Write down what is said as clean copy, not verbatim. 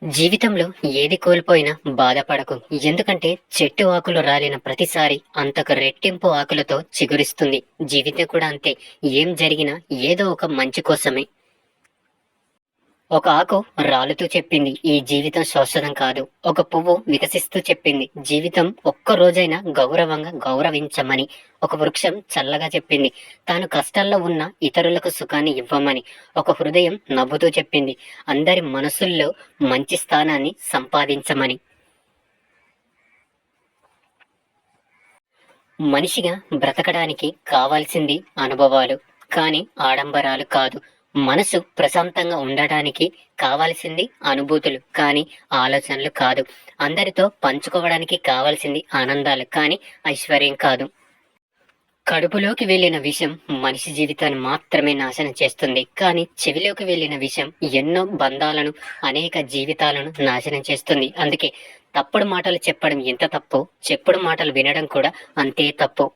జీవితంలో ఏది కోల్పోయినా బాధపడకు. ఎందుకంటే చెట్టు ఆకులు రాలిన ప్రతిసారి అంతకు రెట్టింపు ఆకులతో చిగురిస్తుంది. జీవితం కూడా అంతే. ఏం జరిగినా ఏదో ఒక మంచి కోసమే. ఒక ఆకు రాలుతూ చెప్పింది, ఈ జీవితం శాశ్వతం కాదు. ఒక పువ్వు వికసిస్తూ చెప్పింది, జీవితం ఒక్క రోజైనా గౌరవంగా గౌరవించమని. ఒక వృక్షం చల్లగా చెప్పింది, తాను కష్టాల్లో ఉన్న ఇతరులకు సుఖాన్ని ఇవ్వమని. ఒక హృదయం నవ్వుతూ చెప్పింది, అందరి మనసుల్లో మంచి స్థానాన్ని సంపాదించమని. మనిషిగా బ్రతకడానికి కావాల్సింది అనుభవాలు, కానీ ఆడంబరాలు కాదు. మనసు ప్రశాంతంగా ఉండడానికి కావాల్సింది అనుభూతులు, కానీ ఆలోచనలు కాదు. అందరితో పంచుకోవడానికి కావాల్సింది ఆనందాలు, కానీ ఐశ్వర్యం కాదు. కడుపులోకి వెళ్ళిన విషం మనిషి జీవితాన్ని మాత్రమే నాశనం చేస్తుంది, కానీ చెవిలోకి వెళ్ళిన విషం ఎన్నో బంధాలను, అనేక జీవితాలను నాశనం చేస్తుంది. అందుకే తప్పుడు మాటలు చెప్పడం ఎంత తప్పు, చెప్పుడు మాటలు వినడం కూడా అంతే తప్పు.